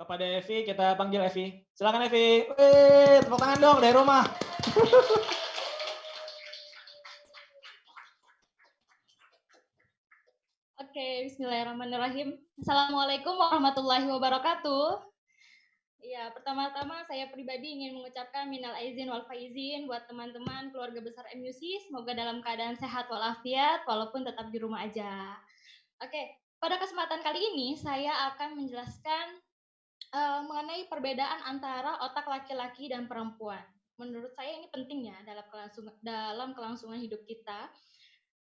Kepada Evi, kita panggil Evi. Silakan Evi. Wih, tepuk tangan dong dari rumah. Oke, bismillahirrahmanirrahim. Assalamualaikum warahmatullahi wabarakatuh. Ya, pertama-tama saya pribadi ingin mengucapkan minal aizin wal faizin buat teman-teman keluarga besar MUC. Semoga dalam keadaan sehat walafiat, walaupun tetap di rumah aja. Oke, pada kesempatan kali ini saya akan menjelaskan mengenai perbedaan antara otak laki-laki dan perempuan. Menurut saya ini penting ya dalam kelangsungan hidup kita.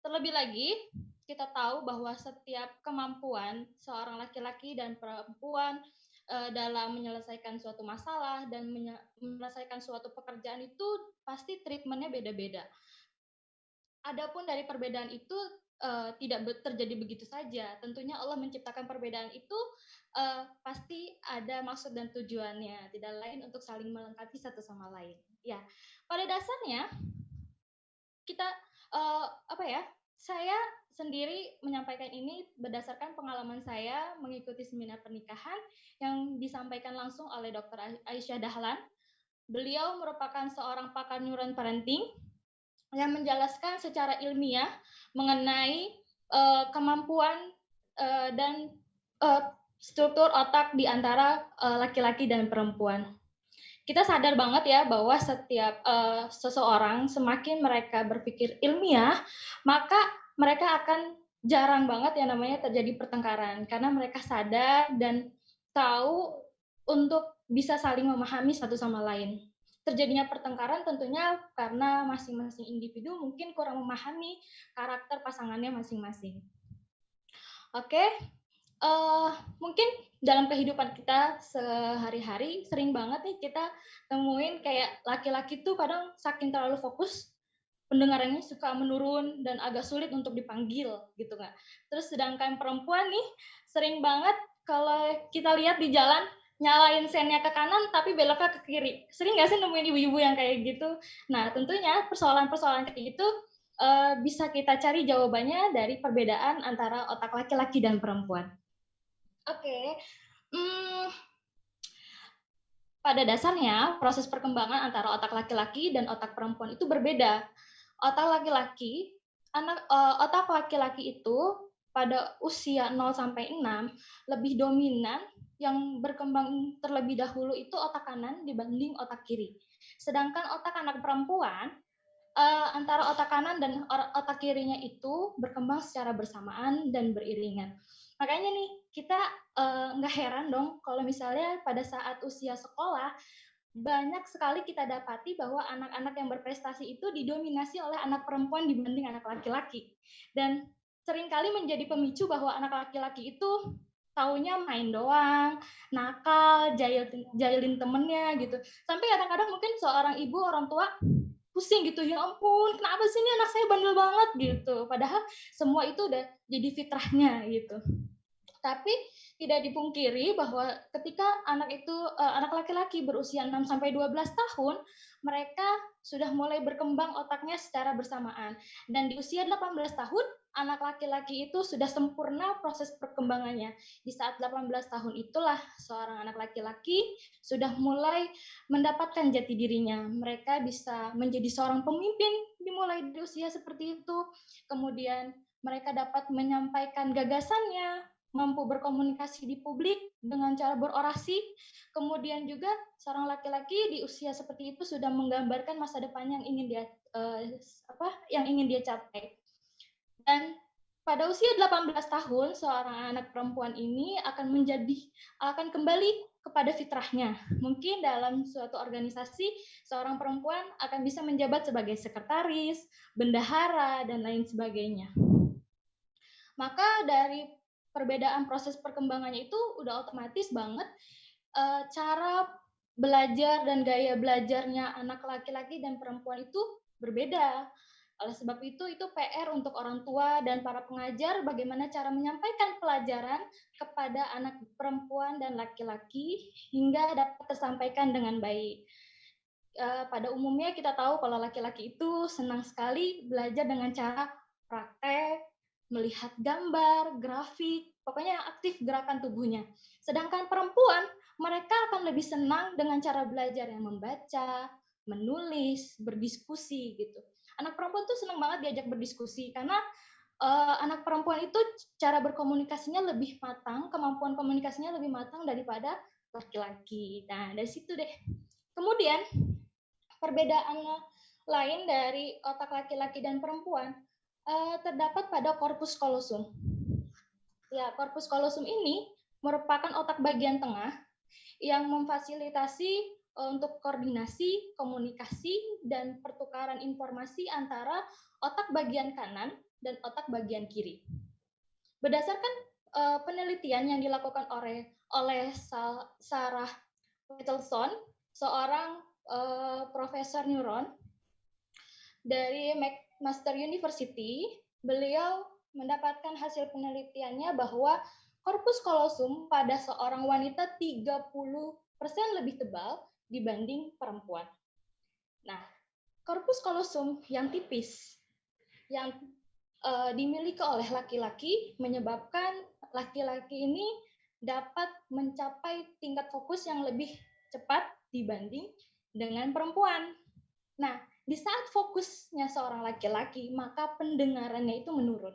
Terlebih lagi, kita tahu bahwa setiap kemampuan seorang laki-laki dan perempuan dalam menyelesaikan suatu masalah dan menyelesaikan suatu pekerjaan itu pasti treatmentnya beda-beda. Adapun dari perbedaan itu tidak terjadi begitu saja. Tentunya Allah menciptakan perbedaan itu pasti ada maksud dan tujuannya, tidak lain untuk saling melengkapi satu sama lain. Ya, pada dasarnya kita saya sendiri menyampaikan ini berdasarkan pengalaman saya mengikuti seminar pernikahan yang disampaikan langsung oleh Dr. Aisyah Dahlan. Beliau merupakan seorang pakar neuron parenting yang menjelaskan secara ilmiah mengenai kemampuan dan struktur otak di antara laki-laki dan perempuan. Kita sadar banget ya bahwa setiap seseorang semakin mereka berpikir ilmiah, maka mereka akan jarang banget yang namanya terjadi pertengkaran karena mereka sadar dan tahu untuk bisa saling memahami satu sama lain. Terjadinya pertengkaran tentunya karena masing-masing individu mungkin kurang memahami karakter pasangannya masing-masing. Oke, mungkin dalam kehidupan kita sehari-hari sering banget nih kita temuin kayak laki-laki tuh kadang saking terlalu fokus pendengarannya suka menurun dan agak sulit untuk dipanggil gitu nggak. Terus sedangkan perempuan nih sering banget kalau kita lihat di jalan nyalain sennya ke kanan tapi beloknya ke kiri. Sering nggak sih nemuin ibu-ibu yang kayak gitu? Nah tentunya persoalan-persoalan kayak gitu bisa kita cari jawabannya dari perbedaan antara otak laki-laki dan perempuan. Oke, pada dasarnya proses perkembangan antara otak laki-laki dan otak perempuan itu berbeda. Otak laki-laki itu pada usia 0 sampai 6 lebih dominan, yang berkembang terlebih dahulu itu otak kanan dibanding otak kiri. Sedangkan otak anak perempuan antara otak kanan dan otak kirinya itu berkembang secara bersamaan dan beriringan. Makanya nih kita nggak heran dong kalau misalnya pada saat usia sekolah banyak sekali kita dapati bahwa anak-anak yang berprestasi itu didominasi oleh anak perempuan dibanding anak laki-laki. Dan seringkali menjadi pemicu bahwa anak laki-laki itu taunya main doang, nakal, jahilin temennya gitu. Sampai kadang-kadang mungkin seorang ibu, orang tua pusing gitu, ya ampun kenapa sih ini anak saya bandel banget gitu, padahal semua itu udah jadi fitrahnya gitu. Tapi tidak dipungkiri bahwa ketika anak laki-laki berusia 6 sampai 12 tahun, mereka sudah mulai berkembang otaknya secara bersamaan. Dan di usia 18 tahun, anak laki-laki itu sudah sempurna proses perkembangannya. Di saat 18 tahun itulah seorang anak laki-laki sudah mulai mendapatkan jati dirinya. Mereka bisa menjadi seorang pemimpin dimulai di usia seperti itu. Kemudian mereka dapat menyampaikan gagasannya, mampu berkomunikasi di publik dengan cara berorasi. Kemudian juga seorang laki-laki di usia seperti itu sudah menggambarkan masa depan yang ingin dia capai. Dan pada usia 18 tahun seorang anak perempuan ini akan kembali kepada fitrahnya. Mungkin dalam suatu organisasi seorang perempuan akan bisa menjabat sebagai sekretaris, bendahara, dan lain sebagainya. Maka dari perbedaan proses perkembangannya itu udah otomatis banget cara belajar dan gaya belajarnya anak laki-laki dan perempuan itu berbeda. Oleh sebab itu PR untuk orang tua dan para pengajar bagaimana cara menyampaikan pelajaran kepada anak perempuan dan laki-laki hingga dapat tersampaikan dengan baik. Pada umumnya kita tahu kalau laki-laki itu senang sekali belajar dengan cara praktek, melihat gambar, grafik, pokoknya aktif gerakan tubuhnya. Sedangkan perempuan, mereka akan lebih senang dengan cara belajar yang membaca, menulis, berdiskusi gitu. Anak perempuan tuh senang banget diajak berdiskusi karena anak perempuan itu cara berkomunikasinya lebih matang, kemampuan komunikasinya lebih matang daripada laki-laki. Nah, dari situ deh. Kemudian perbedaan lain dari otak laki-laki dan perempuan terdapat pada corpus callosum. Ya, corpus callosum ini merupakan otak bagian tengah yang memfasilitasi untuk koordinasi, komunikasi, dan pertukaran informasi antara otak bagian kanan dan otak bagian kiri. Berdasarkan penelitian yang dilakukan oleh Sarah Whittleson, seorang profesor neuron dari McMaster University, beliau mendapatkan hasil penelitiannya bahwa corpus callosum pada seorang wanita 30% lebih tebal dibanding perempuan. Nah, corpus callosum yang tipis yang dimiliki oleh laki-laki menyebabkan laki-laki ini dapat mencapai tingkat fokus yang lebih cepat dibanding dengan perempuan. Nah, di saat fokusnya seorang laki-laki, maka pendengarannya itu menurun.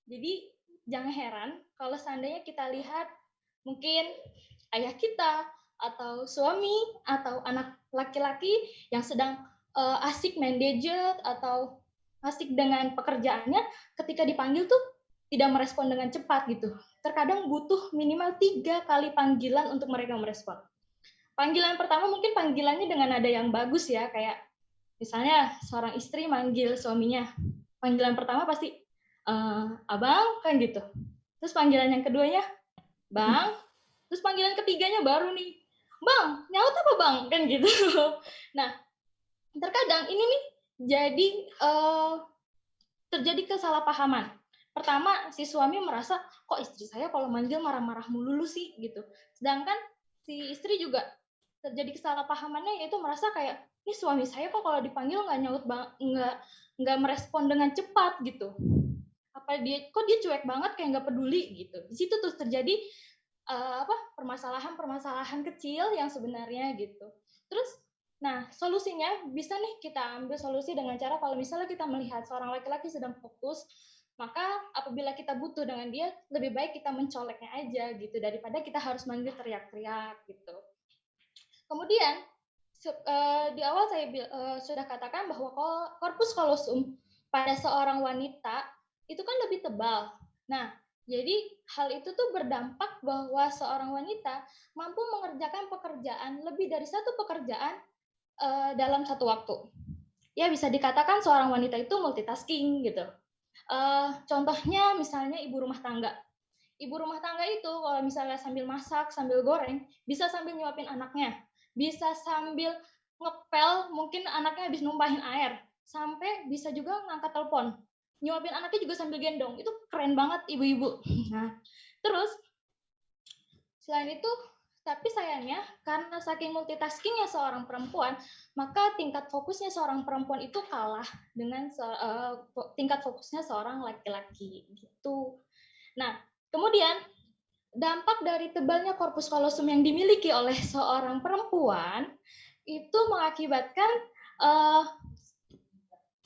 Jadi, jangan heran kalau seandainya kita lihat mungkin ayah kita, atau suami, atau anak laki-laki yang sedang asik main gadget, atau asik dengan pekerjaannya, ketika dipanggil tuh tidak merespon dengan cepat gitu. Terkadang butuh minimal 3 kali panggilan untuk mereka merespon. Panggilan pertama mungkin panggilannya dengan nada yang bagus ya, kayak misalnya seorang istri manggil suaminya, panggilan pertama pasti abang kan gitu. Terus panggilan yang keduanya bang, terus panggilan ketiganya baru nih, bang nyaut apa bang kan gitu. Nah, terkadang ini nih jadi terjadi kesalahpahaman. Pertama, si suami merasa kok istri saya kalau manggil marah-marah melulu sih gitu. Sedangkan si istri juga terjadi kesalahpahamannya, yaitu merasa kayak ini suami saya kok kalau dipanggil nggak nyaut, nggak merespon dengan cepat gitu. Apa dia cuek banget kayak nggak peduli gitu. Di situ tuh terjadi permasalahan kecil yang sebenarnya gitu. Terus, nah solusinya bisa nih kita ambil solusi dengan cara kalau misalnya kita melihat seorang laki-laki sedang fokus, maka apabila kita butuh dengan dia, lebih baik kita mencoleknya aja gitu daripada kita harus manggil teriak-teriak gitu. Kemudian di awal saya sudah katakan bahwa corpus callosum pada seorang wanita itu kan lebih tebal. Nah, jadi hal itu tuh berdampak bahwa seorang wanita mampu mengerjakan pekerjaan lebih dari satu pekerjaan dalam satu waktu. Ya bisa dikatakan seorang wanita itu multitasking gitu. Contohnya misalnya ibu rumah tangga. Ibu rumah tangga itu kalau misalnya sambil masak, sambil goreng, bisa sambil nyuapin anaknya, bisa sambil ngepel, mungkin anaknya habis numpahin air, sampai bisa juga ngangkat telepon, nyuapin anaknya juga sambil gendong. Itu keren banget ibu-ibu. Nah, terus selain itu, tapi sayangnya karena saking multitaskingnya seorang perempuan, maka tingkat fokusnya seorang perempuan itu kalah dengan tingkat fokusnya seorang laki-laki gitu. Nah, kemudian dampak dari tebalnya corpus callosum yang dimiliki oleh seorang perempuan itu mengakibatkan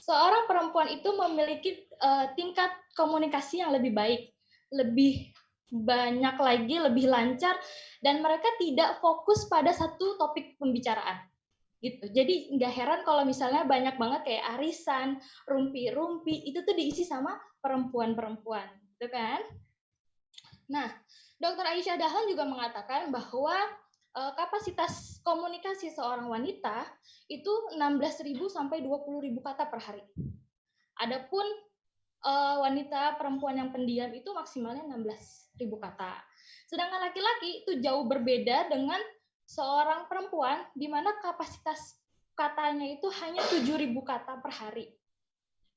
seorang perempuan itu memiliki tingkat komunikasi yang lebih baik, lebih banyak lagi, lebih lancar, dan mereka tidak fokus pada satu topik pembicaraan. Gitu. Jadi nggak heran kalau misalnya banyak banget kayak arisan, rumpi-rumpi, itu tuh diisi sama perempuan-perempuan, gitu kan? Nah, Dr. Aisyah Dahlan juga mengatakan bahwa kapasitas komunikasi seorang wanita itu 16.000 sampai 20.000 kata per hari. Adapun wanita perempuan yang pendiam itu maksimalnya 16.000 kata. Sedangkan laki-laki itu jauh berbeda dengan seorang perempuan di mana kapasitas katanya itu hanya 7.000 kata per hari.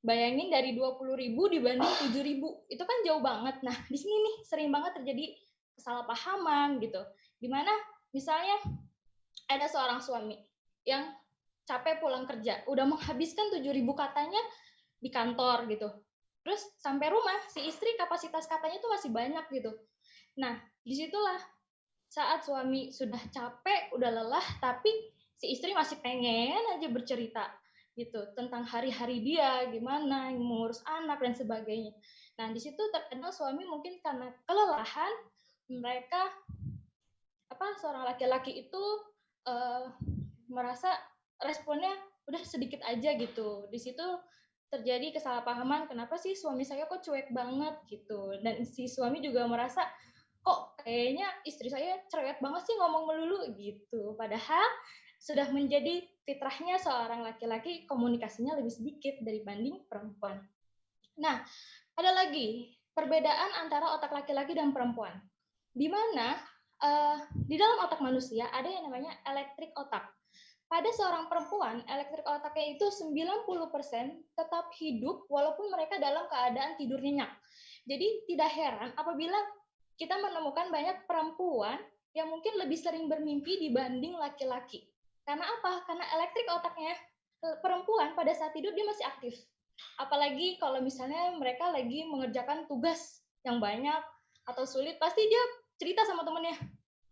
Bayangin dari 20.000 dibanding 7.000, itu kan jauh banget. Nah, di sini nih sering banget terjadi kesalahpahaman gitu. Dimana misalnya ada seorang suami yang capek pulang kerja, udah menghabiskan 7.000 katanya di kantor gitu. Terus sampai rumah, si istri kapasitas katanya tuh masih banyak gitu. Nah, disitulah saat suami sudah capek, udah lelah, tapi si istri masih pengen aja bercerita gitu tentang hari-hari dia, gimana mengurus anak dan sebagainya. Nah, di situ terkadang suami mungkin karena kelelahan, mereka seorang laki-laki itu uh, merasa responnya udah sedikit aja gitu. Di situ terjadi kesalahpahaman, kenapa sih suami saya kok cuek banget gitu. Dan si suami juga merasa kok kayaknya istri saya cerewet banget sih ngomong melulu gitu. Padahal sudah menjadi fitrahnya seorang laki-laki komunikasinya lebih sedikit dibanding perempuan. Nah, ada lagi perbedaan antara otak laki-laki dan perempuan. Di mana di dalam otak manusia ada yang namanya elektrik otak. Pada seorang perempuan, elektrik otaknya itu 90% tetap hidup walaupun mereka dalam keadaan tidur nyenyak. Jadi tidak heran apabila kita menemukan banyak perempuan yang mungkin lebih sering bermimpi dibanding laki-laki. Karena apa? Karena elektrik otaknya perempuan pada saat tidur dia masih aktif. Apalagi kalau misalnya mereka lagi mengerjakan tugas yang banyak atau sulit, pasti dia cerita sama temennya,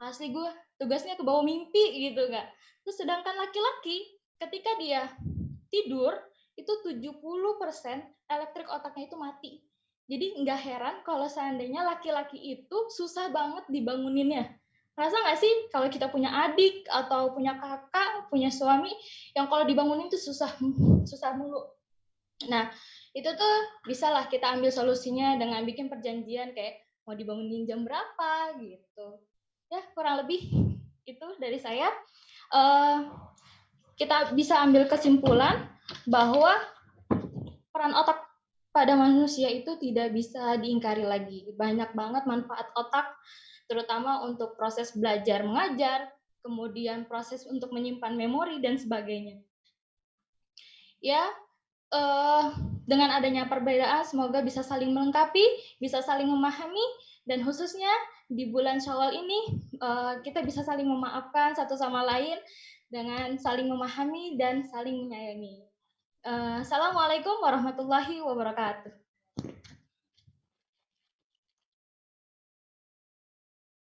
asli gue tugasnya ke bawah mimpi gitu nggak. Terus sedangkan laki-laki ketika dia tidur itu 70% elektrik otaknya itu mati. Jadi nggak heran kalau seandainya laki-laki itu susah banget dibanguninnya. Rasa nggak sih kalau kita punya adik atau punya kakak, punya suami yang kalau dibangunin tuh susah mulu. Nah, itu tuh bisalah kita ambil solusinya dengan bikin perjanjian kayak mau dibangunin jam berapa gitu. Ya, kurang lebih itu dari saya. Kita bisa ambil kesimpulan bahwa peran otak pada manusia itu tidak bisa diingkari lagi. Banyak banget manfaat otak, terutama untuk proses belajar mengajar, kemudian proses untuk menyimpan memori dan sebagainya. Ya, dengan adanya perbedaan, semoga bisa saling melengkapi, bisa saling memahami, dan khususnya di bulan Syawal ini kita bisa saling memaafkan satu sama lain dengan saling memahami dan saling menyayangi. Assalamualaikum warahmatullahi wabarakatuh.